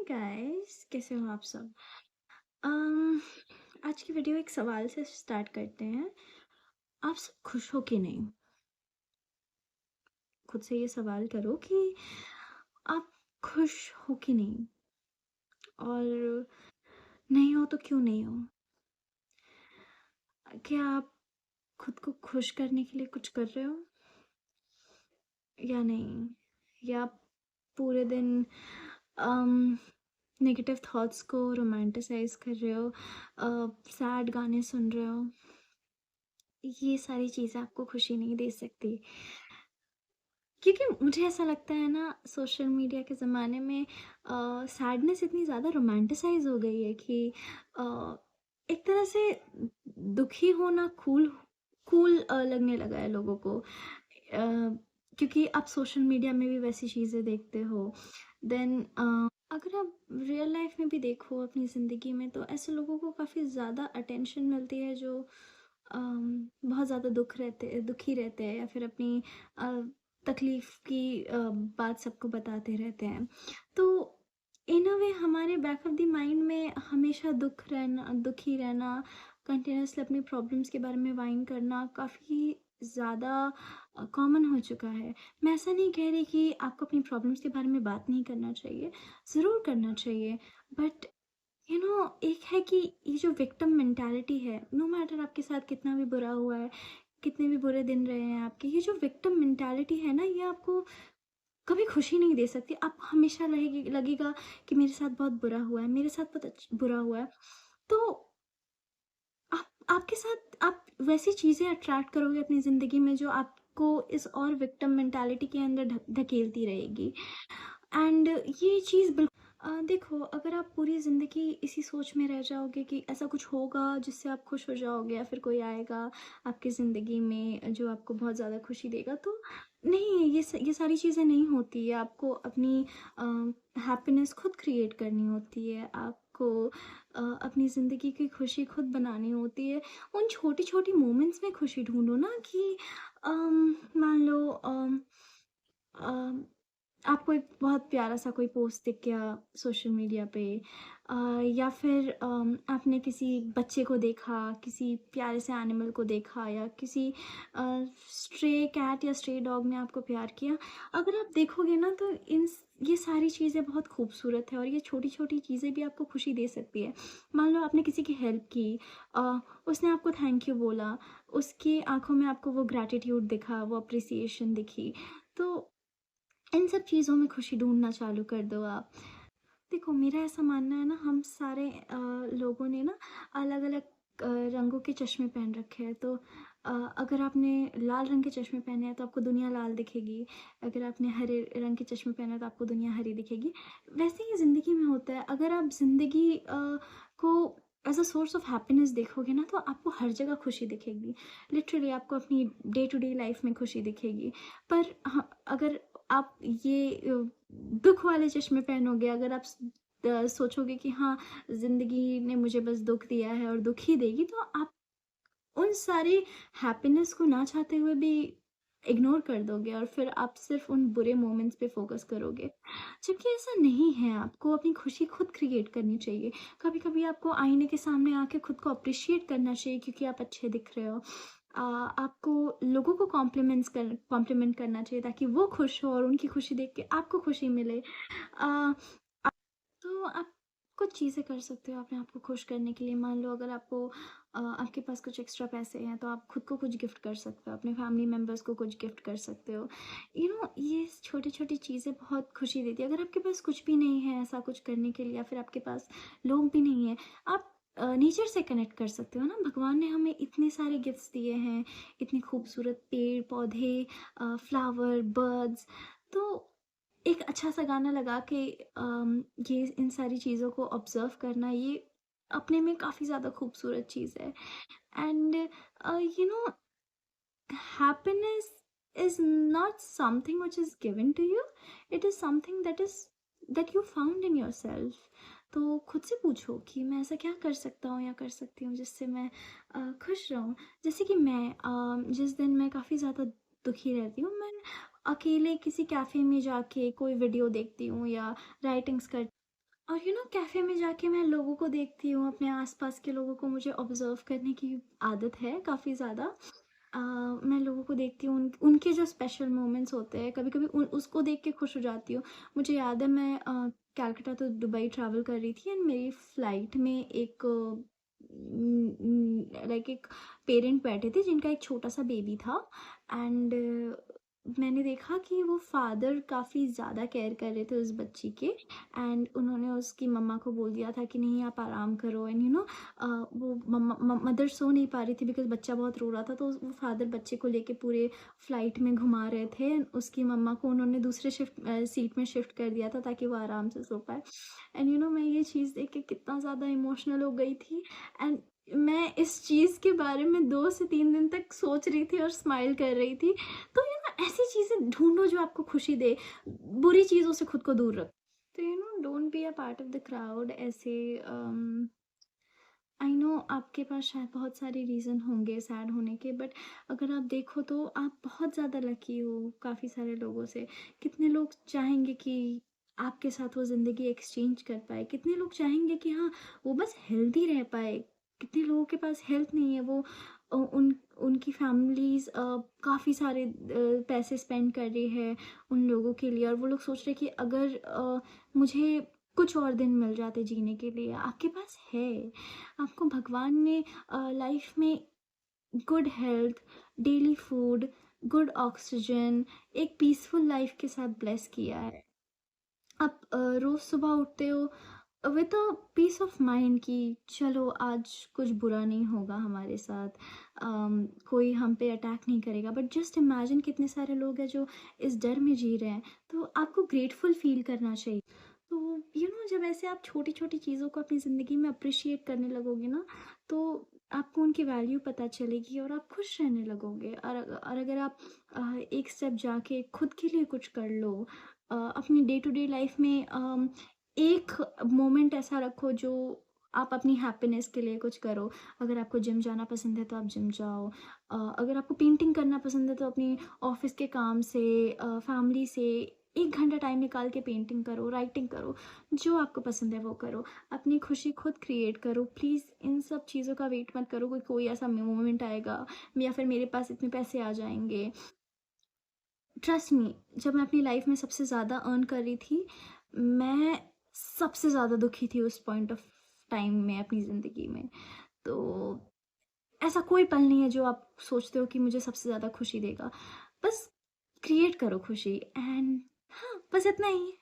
Guys, कैसे हो आप सब। अम, आज की वीडियो एक सवाल से स्टार्ट करते हैं। आप सब खुश हो कि नहीं? खुद से ये सवाल करो कि आप खुश हो कि नहीं, और नहीं हो तो क्यों नहीं हो। क्या आप खुद को खुश करने के लिए कुछ कर रहे हो या नहीं, या आप पूरे दिन नेगेटिव थॉट्स को रोमांटिसाइज कर रहे हो, सैड गाने सुन रहे हो। ये सारी चीज़ें आपको खुशी नहीं दे सकती, क्योंकि मुझे ऐसा लगता है ना, सोशल मीडिया के ज़माने में सैडनेस इतनी ज़्यादा रोमांटिसाइज हो गई है कि अ, एक तरह से दुखी होना कूल कूल लगने लगा है लोगों को। क्योंकि आप सोशल मीडिया में भी वैसी चीज़ें देखते हो। देन अगर आप रियल लाइफ में भी देखो अपनी ज़िंदगी में, तो ऐसे लोगों को काफ़ी ज़्यादा अटेंशन मिलती है जो बहुत ज़्यादा दुखी रहते हैं, या फिर अपनी तकलीफ़ की बात सबको बताते रहते हैं। तो इन अ वे हमारे बैक ऑफ द माइंड में हमेशा दुखी रहना, कंटिन्यूअसली अपनी प्रॉब्लम्स के बारे में वाइन करना काफ़ी ज़्यादा कॉमन हो चुका है। मैं ऐसा नहीं कह रही कि आपको अपनी प्रॉब्लम्स के बारे में बात नहीं करना चाहिए, ज़रूर करना चाहिए। बट एक है कि ये जो विक्टिम मेंटालिटी है, नो मैटर आपके साथ कितना भी बुरा हुआ है, कितने भी बुरे दिन रहे हैं आपके, ये जो विक्टिम मेंटालिटी है ना, ये आपको कभी खुशी नहीं दे सकती। आप हमेशा लगेगा कि मेरे साथ बहुत बुरा हुआ है, मेरे साथ बहुत बुरा हुआ है। तो आपके साथ आप वैसी चीज़ें अट्रैक्ट करोगे अपनी ज़िंदगी में जो आपको इस और विक्टिम मेंटालिटी के अंदर धकेलती रहेगी। एंड ये चीज़ देखो, अगर आप पूरी ज़िंदगी इसी सोच में रह जाओगे कि ऐसा कुछ होगा जिससे आप खुश हो जाओगे, या फिर कोई आएगा आपकी ज़िंदगी में जो आपको बहुत ज़्यादा खुशी देगा, तो नहीं, ये सारी चीज़ें नहीं होती है। आपको अपनी हैप्पीनेस खुद क्रिएट करनी होती है, आपको अपनी ज़िंदगी की खुशी खुद बनानी होती है। उन छोटी छोटी मोमेंट्स में खुशी ढूंढो ना, कि मान लो अम, आपको एक बहुत प्यारा सा कोई पोस्ट दिख गया सोशल मीडिया पे, या फिर आपने किसी बच्चे को देखा, किसी प्यारे से एनिमल को देखा, या किसी स्ट्रे कैट या स्ट्रे डॉग ने आपको प्यार किया। अगर आप देखोगे ना, तो इन ये सारी चीज़ें बहुत खूबसूरत है, और ये छोटी छोटी चीज़ें भी आपको खुशी दे सकती है। मान लो आपने किसी की हेल्प की, उसने आपको थैंक यू बोला, उसकी आंखों में आपको वो ग्रैटिट्यूड दिखा, वो अप्रिसिएशन दिखी। तो इन सब चीज़ों में खुशी ढूँढना चालू कर दो आप। देखो, मेरा ऐसा मानना है ना, हम सारे लोगों ने ना अलग-अलग रंगों के चश्मे पहन रखे हैं। तो अगर आपने लाल रंग के चश्मे पहने हैं तो आपको दुनिया लाल दिखेगी। अगर आपने हरे रंग के चश्मे पहने हैं तो आपको दुनिया हरी दिखेगी। वैसे ही ज़िंदगी में होता है। अगर आप ज़िंदगी को as a source of happiness देखोगे ना, तो आपको हर जगह खुशी दिखेगी। लिटरली आपको अपनी डे टू डे लाइफ में खुशी दिखेगी। पर हाँ, अगर आप ये दुःख वाले चश्मे पहनोगे, अगर आप सोचोगे कि हाँ, ज़िंदगी ने मुझे बस दुःख दिया है और दुःख ही देगी, तो आप उन सारे हैप्पीनेस को ना चाहते हुए भी इग्नोर कर दोगे, और फिर आप सिर्फ उन बुरे मोमेंट्स पे फोकस करोगे। जबकि ऐसा नहीं है, आपको अपनी खुशी खुद क्रिएट करनी चाहिए। कभी कभी आपको आईने के सामने आके खुद को अप्रिशिएट करना चाहिए, क्योंकि आप अच्छे दिख रहे हो। आपको लोगों को कॉम्प्लीमेंट करना चाहिए, ताकि वो खुश हो और उनकी खुशी देख के आपको खुशी मिले। आ, तो आप कुछ चीज़ें कर सकते हो अपने आप को खुश करने के लिए। मान लो, अगर आपको आपके पास कुछ एक्स्ट्रा पैसे हैं, तो आप खुद को कुछ गिफ्ट कर सकते हो, अपने फैमिली मेम्बर्स को कुछ गिफ्ट कर सकते हो। ये छोटी छोटी चीज़ें बहुत खुशी देती है। अगर आपके पास कुछ भी नहीं है ऐसा कुछ करने के लिए, या फिर आपके पास लोग भी नहीं है, आप नेचर से कनेक्ट कर सकते हो ना। भगवान ने हमें इतने सारे गिफ्ट्स दिए हैं, इतने खूबसूरत पेड़ पौधे, फ्लावर, बर्ड्स। तो एक अच्छा सा गाना लगा के ये इन सारी चीज़ों को ऑब्जर्व करना, ये अपने में काफ़ी ज़्यादा खूबसूरत चीज़ है। And you know happiness is not something which is given to you, it is something that you found in yourself. तो खुद से पूछो कि मैं ऐसा क्या कर सकता हूँ या कर सकती हूँ जिससे मैं खुश रहूँ। जैसे कि मैं जिस दिन मैं काफ़ी ज़्यादा दुखी रहती हूँ, मैं अकेले किसी कैफ़े में जाके कोई वीडियो देखती हूँ, या राइटिंग्स कर और कैफ़े में जाके मैं लोगों को देखती हूँ, अपने आस-पास के लोगों को मुझे ऑब्ज़र्व करने की आदत है काफ़ी ज़्यादा। मैं लोगों को देखती हूँ, उनके जो स्पेशल मोमेंट्स होते हैं, कभी-कभी उसको देख के खुश हो जाती हूँ। मुझे याद है, मैं कलकत्ता टू दुबई ट्रैवल कर रही थी, एंड मेरी फ़्लाइट में एक लाइक एक पेरेंट बैठे थे जिनका एक छोटा-सा बेबी था, एंड मैंने देखा कि वो फादर काफ़ी ज़्यादा केयर कर रहे थे उस बच्ची के, एंड उन्होंने उसकी मम्मा को बोल दिया था कि नहीं, आप आराम करो, एंड वो मदर सो नहीं पा रही थी बिकॉज़ बच्चा बहुत रो रहा था, तो वो फादर बच्चे को लेके पूरे फ्लाइट में घुमा रहे थे, एंड उसकी मम्मा को उन्होंने दूसरे सीट में शिफ्ट कर दिया था ताकि वो आराम से सो पाए। एंड मैं ये चीज़ देख के कितना ज़्यादा इमोशनल हो गई थी, एंड मैं इस चीज़ के बारे में 2 से 3 दिन तक सोच रही थी और स्माइल कर रही थी। तो ऐसी चीज़ें ढूँढो जो आपको खुशी दे, बुरी चीज़ों से खुद को दूर रखो। तो don't be a part of the crowd ऐसे। आई नो आपके पास शायद बहुत सारे रीज़न होंगे सैड होने के, बट अगर आप देखो तो आप बहुत ज़्यादा लकी हो काफ़ी सारे लोगों से। कितने लोग चाहेंगे कि आपके साथ वो ज़िंदगी एक्सचेंज कर पाए, कितने लोग चाहेंगे कि हाँ, वो बस हेल्दी रह पाए, कितने लोगों के पास हेल्थ नहीं है, वो उनकी फैमिलीज़ काफ़ी सारे पैसे स्पेंड कर रही है उन लोगों के लिए, और वो लोग सोच रहे हैं कि अगर मुझे कुछ और दिन मिल जाते जीने के लिए। आपके पास है, आपको भगवान ने लाइफ में good health, daily food, good oxygen, एक पीसफुल लाइफ के साथ ब्लेस किया है। आप रोज़ सुबह उठते हो with a peace of mind कि चलो आज कुछ बुरा नहीं होगा हमारे साथ, कोई हम पे अटैक नहीं करेगा, बट जस्ट इमेजिन कितने सारे लोग हैं जो इस डर में जी रहे हैं। तो आपको ग्रेटफुल फील करना चाहिए। तो जब ऐसे आप छोटी छोटी चीज़ों को अपनी ज़िंदगी में अप्रिशिएट करने लगोगे ना, तो आपको उनकी वैल्यू पता चलेगी और आप खुश रहने लगोगे। और अगर आप एक स्टेप जाके खुद के लिए कुछ कर लो, अपनी डे टू डे लाइफ में एक मोमेंट ऐसा रखो जो आप अपनी हैप्पीनेस के लिए कुछ करो। अगर आपको जिम जाना पसंद है तो आप जिम जाओ। अगर आपको पेंटिंग करना पसंद है तो अपनी ऑफिस के काम से, फैमिली से 1 घंटा टाइम निकाल के पेंटिंग करो, राइटिंग करो, जो आपको पसंद है वो करो। अपनी खुशी खुद क्रिएट करो। प्लीज़ इन सब चीज़ों का वेट मत करो कोई ऐसा मोमेंट आएगा या फिर मेरे पास इतने पैसे आ जाएँगे। ट्रस्ट मी, जब मैं अपनी लाइफ में सबसे ज़्यादा अर्न कर रही थी, मैं सबसे ज़्यादा दुखी थी उस पॉइंट ऑफ टाइम में अपनी ज़िंदगी में। तो ऐसा कोई पल नहीं है जो आप सोचते हो कि मुझे सबसे ज़्यादा खुशी देगा। बस क्रिएट करो खुशी, एंड हाँ, बस इतना ही।